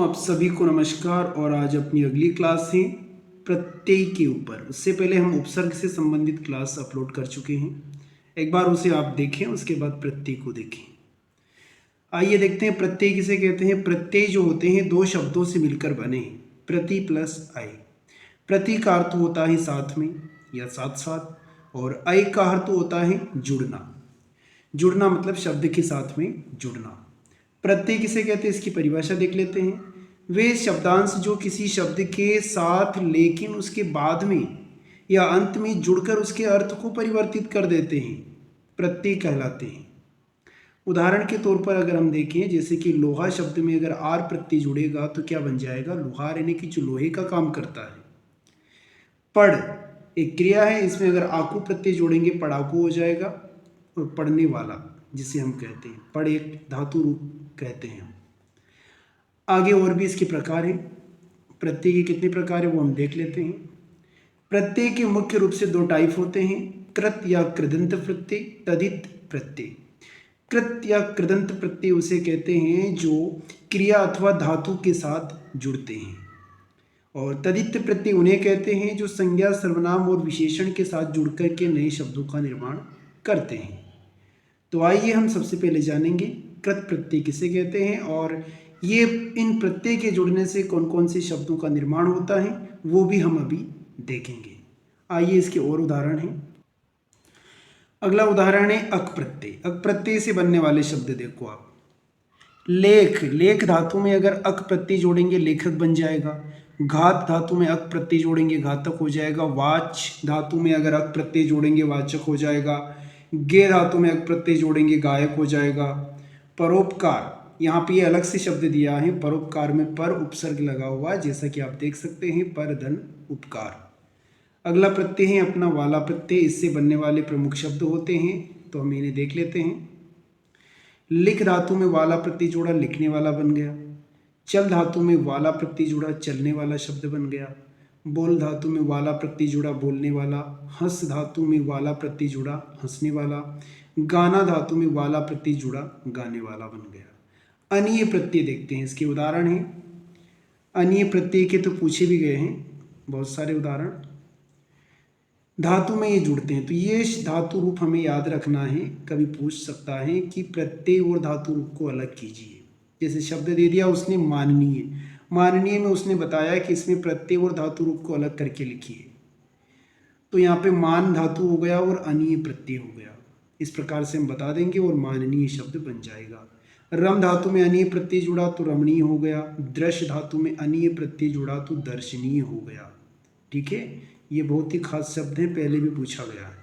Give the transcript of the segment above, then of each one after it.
आप सभी को नमस्कार। और आज अपनी अगली क्लास है प्रत्यय के ऊपर। उससे पहले हम उपसर्ग से संबंधित क्लास अपलोड कर चुके हैं, एक बार उसे आप देखें, उसके बाद प्रत्यय को देखें। आइए देखते हैं प्रत्यय किसे कहते हैं। प्रत्यय जो होते हैं दो शब्दों से मिलकर बने हैं, प्रति प्लस अय। प्रति का अर्थ होता है साथ में या साथ साथ, और अय का अर्थ होता है जुड़ना। जुड़ना मतलब शब्द के साथ में जुड़ना। प्रत्यय किसे कहते हैं, इसकी परिभाषा देख लेते हैं। वे शब्दांश जो किसी शब्द के साथ लेकिन उसके बाद में या अंत में जुड़कर उसके अर्थ को परिवर्तित कर देते हैं, प्रत्यय कहलाते हैं। उदाहरण के तौर पर अगर हम देखें, जैसे कि लोहा शब्द में अगर आर प्रत्यय जुड़ेगा तो क्या बन जाएगा, लोहार, यानी कि जो लोहे का काम करता है। पढ़ एक क्रिया है, इसमें अगर आकू प्रत्यय जोड़ेंगे पढ़ाकू हो जाएगा। और पढ़ने वाला जिसे हम कहते हैं, पढ़ एक धातु रूप कहते हैं। आगे और भी इसके प्रकार हैं। प्रत्यय के कितने प्रकार है वो हम देख लेते हैं। प्रत्यय के मुख्य रूप से दो टाइप होते हैं, कृत या कृदंत प्रत्यय, तदित प्रत्यय। कृत या कृदंत प्रत्यय उसे कहते हैं जो क्रिया अथवा धातु के साथ जुड़ते हैं, और तदित प्रत्यय उन्हें कहते हैं जो संज्ञा, सर्वनाम और विशेषण के साथ जुड़कर के नए शब्दों का निर्माण करते हैं। तो आइए हम सबसे पहले जानेंगे कृत प्रत्यय किसे कहते हैं, और ये इन प्रत्यय के जुड़ने से कौन कौन से शब्दों का निर्माण होता है वो भी हम अभी देखेंगे। आइए इसके और उदाहरण हैं। अगला उदाहरण है अक प्रत्यय। अक प्रत्यय से बनने वाले शब्द देखो आप। लेख, लेख धातु में अगर अक प्रत्यय जोड़ेंगे लेखक बन जाएगा। घात धातु में अक प्रत्यय जोड़ेंगे घातक हो जाएगा। वाच धातु में अगर अक प्रत्यय जोड़ेंगे वाचक हो जाएगा। गे धातु में अक प्रत्यय जोड़ेंगे गायक हो जाएगा। परोपकार, यहाँ पे ये अलग से शब्द दिया है, परोपकार में पर उपसर्ग लगा हुआ है, जैसा कि आप देख सकते हैं, पर धन उपकार। अगला प्रत्यय है अपना वाला प्रत्यय। इससे बनने वाले प्रमुख शब्द होते हैं, तो हम इन्हें देख लेते हैं। लिख धातु में वाला प्रत्यय जोड़ा लिखने वाला बन गया। चल धातु में वाला प्रत्यय जुड़ा चलने वाला शब्द बन गया। बोल धातु में वाला प्रत्यय जुड़ा बोलने वाला। हंस धातु में वाला प्रत्यय जुड़ा हंसने वाला। गाना धातु में वाला प्रत्यय जुड़ा गाने वाला बन गया। अनीय प्रत्यय देखते हैं, इसके उदाहरण हैं। अनीय प्रत्यय के तो पूछे भी गए हैं बहुत सारे उदाहरण। धातु में ये जुड़ते हैं, तो ये धातु रूप हमें याद रखना है, कभी पूछ सकता है कि प्रत्यय और धातु रूप को अलग कीजिए। जैसे शब्द दे दिया उसने माननीय, माननीय में उसने बताया कि इसमें प्रत्यय और धातु रूप को अलग करके लिखिए, तो यहाँ पे मान धातु हो गया और अनीय प्रत्यय हो गया। इस प्रकार से हम बता देंगे और माननीय शब्द बन जाएगा। रम धातु में अनीय प्रत्यय जुड़ा तो रमणीय हो गया। दृश्य धातु में अनीय प्रत्यय जुड़ा तो दर्शनीय हो गया। ठीक है, ये बहुत ही खास शब्द है, पहले भी पूछा गया है।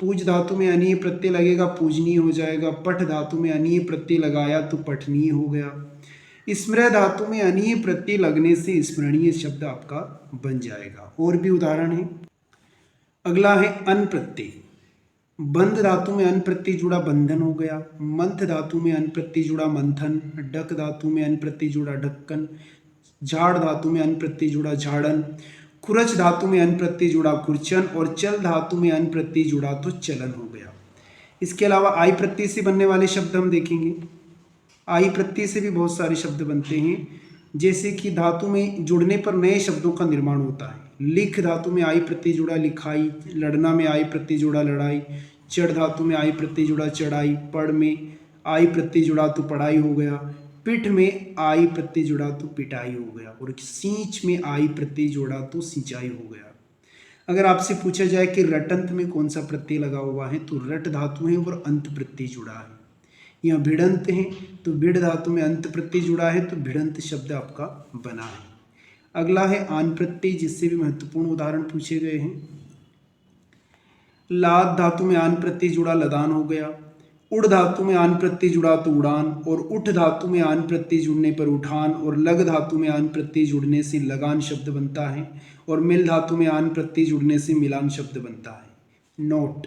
पूज धातु में अनीय प्रत्यय लगेगा पूजनीय हो जाएगा। पठ धातु में अनीय प्रत्यय लगाया तो पठनीय हो गया। स्मृ धातु में अनीय प्रत्यय लगने से स्मरणीय शब्द आपका बन जाएगा। और भी उदाहरण है। अगला है अन प्रत्यय। बंध धातु में अन प्रत्यय जुड़ा बंधन हो गया। मंथ धातु में अन प्रत्यय जुड़ा मंथन। डक धातु में अन प्रत्यय जुड़ा ढक्कन। झाड़ धातु में अन प्रत्यय जुड़ा झाड़न। खुरच धातु में अन प्रत्यय जुड़ा खुरचन। और चल धातु में अन प्रत्यय जुड़ा तो चलन हो गया। इसके अलावा आई प्रत्यय से बनने वाले शब्द हम देखेंगे। आई प्रत्यय से भी बहुत सारे शब्द बनते हैं, जैसे कि धातु में जुड़ने पर नए शब्दों का निर्माण होता है। लिख धातु में आई प्रत्यय जुड़ा लिखाई। लड़ना में आई प्रत्यय जुड़ा लड़ाई। चढ़ धातु में आई प्रत्यय जुड़ा चढ़ाई। पढ़ में आई प्रत्यय जुड़ा तो पढ़ाई हो गया। पिठ में आई प्रत्यय जुड़ा तो पिटाई हो गया। और सींच में आई प्रत्यय जुड़ा तो सिंचाई हो गया। अगर आपसे पूछा जाए कि रटंत में कौन सा प्रत्यय लगा हुआ है, तो रट धातु है और अंत प्रत्यय जुड़ा है। यहाँ भिड़ंत है तो भिड़ धातु में अंत प्रत्यय जुड़ा है, तो भिड़ंत शब्द आपका बना है। अगला है आन प्रत्यय, जिससे भी महत्वपूर्ण उदाहरण पूछे गए हैं। लाद धातु में आन प्रत्यय जुड़ा लदान हो गया। उड़ धातु में आन प्रत्यय जुड़ा तो उड़ान। और उठ धातु में आन प्रत्यय जुड़ने पर उठान। और लग धातु में आन प्रत्यय जुड़ने से लगान शब्द बनता है। और मिल धातु में आन प्रत्यय जुड़ने से मिलान शब्द बनता है। नोट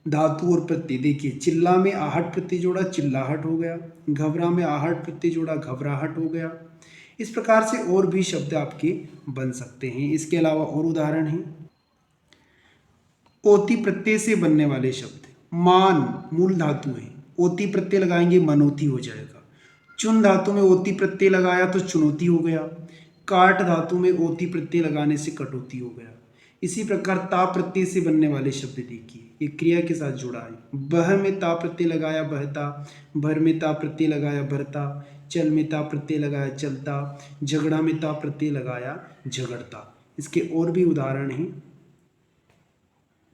धातु और प्रत्यय देखिए, चिल्ला में आहट प्रत्यय जोड़ा चिल्लाहट हो गया। घबरा में आहट प्रत्यय जोड़ा घबराहट हो गया। इस प्रकार से और भी शब्द आपके बन सकते हैं। इसके अलावा और उदाहरण हैं। ओति प्रत्यय से बनने वाले शब्द। मान मूल धातु है, ओति प्रत्यय लगाएंगे मनोती हो जाएगा। चुन धातु में ओती प्रत्यय लगाया तो चुनौती हो गया। काट धातु में ओती प्रत्यय लगाने से कटौती हो गया। इसी प्रकार ता प्रत्यय से बनने वाले शब्द देखिए, ये क्रिया के साथ जुड़ा है। बह में ता प्रत्यय लगाया बहता, भर में ता प्रत्यय लगाया भरता, चल में ता प्रत्यय लगाया चलता, झगड़ा में ता प्रत्यय लगाया झगड़ता। इसके और भी उदाहरण हैं।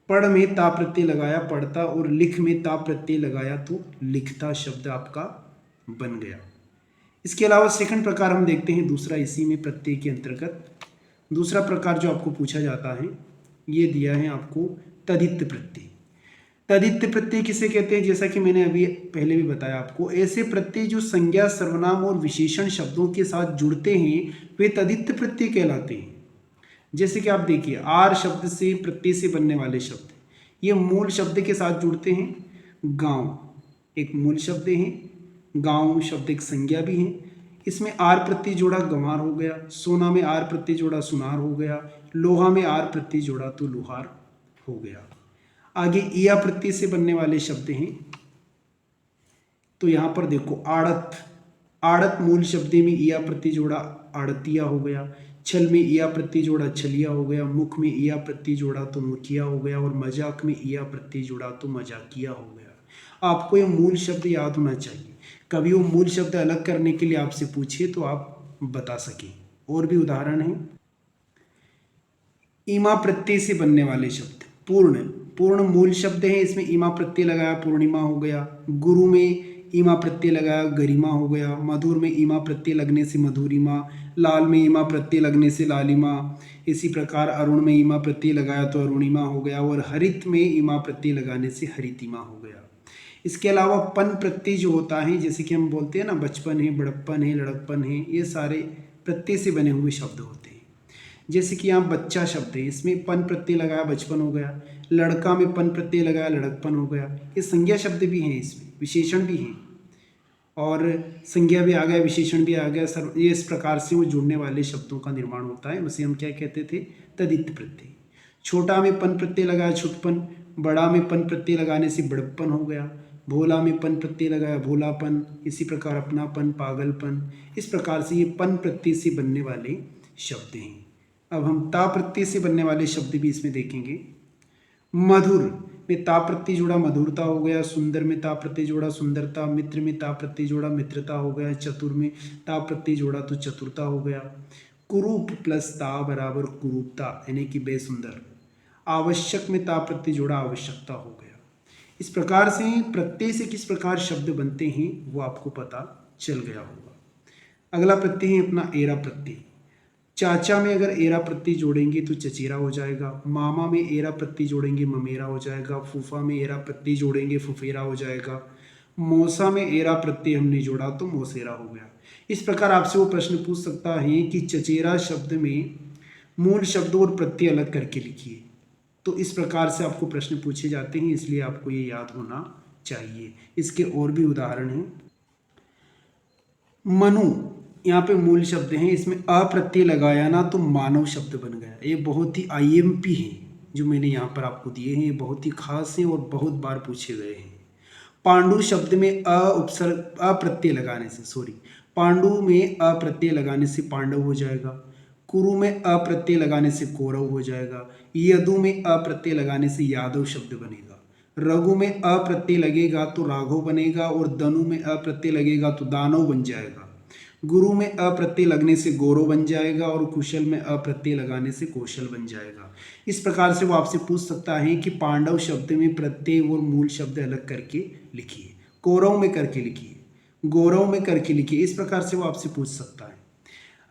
पढ़ में ता प्रत्यय लगाया पढ़ता और लिख में ता प्रत्यय लगाया तो लिखता शब्द आपका बन गया। इसके अलावा सेकंड प्रकार हम देखते हैं, दूसरा इसी में प्रत्यय के अंतर्गत दूसरा प्रकार जो आपको पूछा जाता है, ये दिया है आपको तदित प्रत्यय। तदित प्रत्यय किसे कहते हैं? जैसा कि मैंने अभी पहले भी बताया आपको, ऐसे प्रत्यय जो संज्ञा सर्वनाम और विशेषण शब्दों के साथ जुड़ते हैं वे तदित प्रत्यय कहलाते हैं। जैसे कि आप देखिए, आर शब्द से प्रत्यय से बनने वाले शब्द, ये मूल शब्द के साथ जुड़ते हैं। गांव एक मूल शब्द है, गांव शब्द एक संज्ञा भी है, इसमें आर प्रत्यय जोड़ा गंवार हो गया। सोना में आर प्रत्यय जोड़ा सुनार हो गया। लोहा में आर प्रत्यय जोड़ा तो लोहार हो गया। आगे इया प्रत्यय से बनने वाले शब्द हैं, तो यहां पर देखो आड़त, आड़त मूल शब्द में इया प्रत्यय जोड़ा आड़तिया हो गया। छल में इया प्रत्यय जोड़ा छलिया हो गया। मुख में इया प्रत्यय जोड़ा तो मुखिया हो गया। और मजाक में इया प्रत्यय जोड़ा तो मजाकिया हो गया। आपको ये मूल शब्द याद होना चाहिए, कभी वो मूल शब्द अलग करने के लिए आपसे पूछे तो आप बता सकें। और भी उदाहरण है, ईमा प्रत्यय से बनने वाले शब्द, पूर्ण, पूर्ण मूल शब्द है, इसमें ईमा प्रत्यय लगाया पूर्णिमा हो गया। गुरु में ईमा प्रत्यय लगाया गरिमा हो गया। मधुर में ईमा प्रत्यय लगने से मधुरिमा। लाल में ईमा प्रत्यय लगने से लालिमा। इसी प्रकार अरुण में ईमा प्रत्यय लगाया तो अरुणिमा हो गया। और हरित में ईमा प्रत्यय लगाने से हरितिमा हो गया। इसके अलावा पन प्रत्यय जो होता है, जैसे कि हम बोलते हैं ना, बचपन है, बड़प्पन है, लड़कपन है, ये सारे प्रत्यय से बने हुए शब्द होते हैं। जैसे कि यहाँ बच्चा शब्द है, इसमें पन प्रत्यय लगाया बचपन हो गया। लड़का में पन प्रत्यय लगाया लड़कपन हो गया। ये संज्ञा शब्द भी हैं, इसमें विशेषण भी हैं, और संज्ञा भी आ गया, विशेषण भी आ गया। सर ये इस प्रकार से वो जुड़ने वाले शब्दों का निर्माण होता है, उसे हम क्या कहते थे? तदित प्रत्यय। छोटा में पन प्रत्यय लगाया छुटपन। बड़ा में पन प्रत्यय लगाने से बड़प्पन हो गया। भोला में पन प्रत्यय लगाया भोलापन। इसी प्रकार अपनापन, पागलपन, इस प्रकार से ये पन प्रत्यय से बनने वाले शब्द हैं। अब हम ता प्रत्यय से बनने वाले शब्द भी इसमें देखेंगे। मधुर में ता प्रत्यय जोड़ा मधुरता हो गया। सुंदर में ता प्रत्यय जोड़ा सुंदरता। मित्र में ता प्रत्यय जोड़ा मित्रता हो गया। चतुर में ता प्रत्यय जोड़ा तो चतुरता हो गया। कुरूप प्लस ता बराबर कुरूपता, यानी कि बेसुंदर। आवश्यक में ता प्रत्यय जोड़ा आवश्यकता हो गया। इस प्रकार से प्रत्यय से किस प्रकार शब्द बनते हैं वो आपको पता चल गया होगा। अगला प्रत्यय है अपना एरा प्रत्यय। चाचा में अगर एरा प्रत्यय जोड़ेंगे तो चचेरा हो जाएगा। मामा में एरा प्रत्यय जोड़ेंगे ममेरा हो जाएगा। फूफा में एरा प्रत्यय जोड़ेंगे फुफेरा हो जाएगा। मौसा में एरा प्रत्यय हमने जोड़ा तो मौसेरा हो गया। इस प्रकार आपसे वो प्रश्न पूछ सकता है कि चचेरा शब्द में मूल शब्द और प्रत्यय अलग करके लिखिए। तो इस प्रकार से आपको प्रश्न पूछे जाते हैं, इसलिए आपको ये याद होना चाहिए। इसके और भी उदाहरण हैं। मनु यहाँ पे मूल शब्द हैं, इसमें अ प्रत्यय लगाया ना तो मानव शब्द बन गया। ये बहुत ही आईएमपी है जो मैंने यहाँ पर आपको दिए हैं, ये बहुत ही खास हैं और बहुत बार पूछे गए हैं। पांडु शब्द में उपसर्ग अ प्रत्यय लगाने से पांडु में अ प्रत्यय लगाने से पांडव हो जाएगा। कुरु में अ प्रत्यय लगाने से कौरव हो जाएगा। यदु में अ प्रत्यय लगाने से यादव शब्द बनेगा। रघु में अ प्रत्यय लगेगा तो राघव बनेगा। और दनु में अ प्रत्यय लगेगा तो दानव बन जाएगा। गुरु में अ प्रत्यय लगने से गौरव बन जाएगा। और कुशल में अ प्रत्यय लगाने से कौशल बन जाएगा। इस प्रकार से वो आपसे पूछ सकता है कि पांडव शब्द में प्रत्यय और मूल शब्द अलग करके लिखिए। कौरव में करके लिखिए, गौरव में करके लिखिए। इस प्रकार से वो आपसे पूछ सकता है।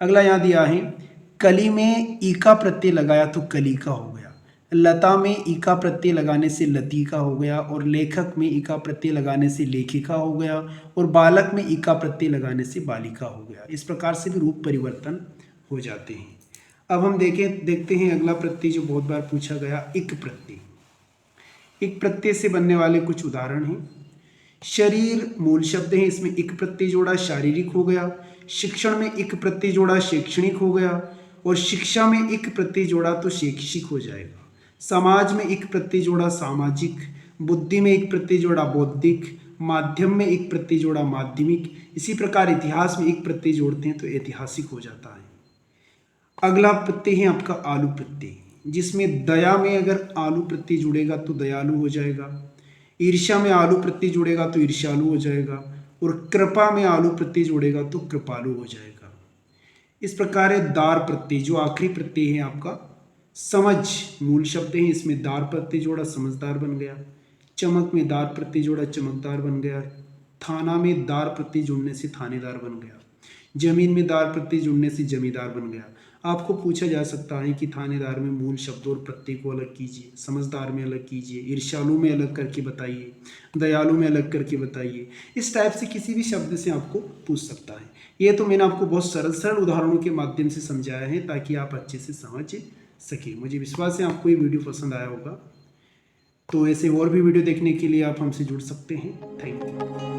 अगला यहाँ दिया है, कली में ईका प्रत्यय लगाया तो कलिका हो गया। लता में ईका प्रत्यय लगाने से लतिका हो गया। और लेखक में ईका प्रत्यय लगाने से लेखिका हो गया। और बालक में ईका प्रत्यय लगाने से बालिका हो गया। इस प्रकार से भी रूप परिवर्तन हो जाते हैं। अब हम देखते हैं अगला प्रत्यय जो बहुत बार पूछा गया, इक प्रत्यय। इक प्रत्यय से बनने वाले कुछ उदाहरण हैं। शरीर मूल शब्द है, इसमें इक प्रत्यय जोड़ा शारीरिक हो गया। शिक्षण में इक प्रत्यय जोड़ा शैक्षणिक हो गया। और शिक्षा में इक प्रत्यय जोड़ा तो शैक्षिक हो जाएगा। समाज में इक प्रत्यय जोड़ा सामाजिक। बुद्धि में इक प्रत्यय जोड़ा बौद्धिक। माध्यम में एक प्रत्यय जोड़ा माध्यमिक, इसी प्रकार इतिहास में एक प्रत्यय जोड़ते हैं तो ऐतिहासिक हो जाता है। अगला प्रत्यय है आपका आलू प्रत्यय, जिसमें दया में अगर आलू प्रत्यय जुड़ेगा तो दयालु हो जाएगा, ईर्ष्या में आलू प्रत्यय जुड़ेगा तो ईर्ष्यालु हो जाएगा, और कृपा में आलू प्रत्यय जुड़ेगा तो कृपालु हो जाएगा। इस प्रकार है दार प्रत्यय, जो आखिरी प्रत्यय है आपका समझ, मूल शब्द है, इसमें दार प्रत्यय जोड़ा समझदार बन गया, चमक में दार प्रत्यय जोड़ा चमकदार बन गया, थाना में दार प्रत्यय जुड़ने से थानेदार बन गया, जमीन में दार प्रत्यय जुड़ने से जमींदार बन गया। आपको पूछा जा सकता है कि थानेदार में मूल शब्द और प्रत्यय को अलग कीजिए, समझदार में अलग कीजिए, ईर्ष्यालु में अलग करके बताइए, दयालु में अलग करके बताइए। इस टाइप से किसी भी शब्द से आपको पूछ सकता है। ये तो मैंने आपको बहुत सरल सरल उदाहरणों के माध्यम से समझाया है ताकि आप अच्छे से समझ सके। मुझे विश्वास है आपको ये वीडियो पसंद आया होगा। तो ऐसे और भी वीडियो देखने के लिए आप हमसे जुड़ सकते हैं। Thank you.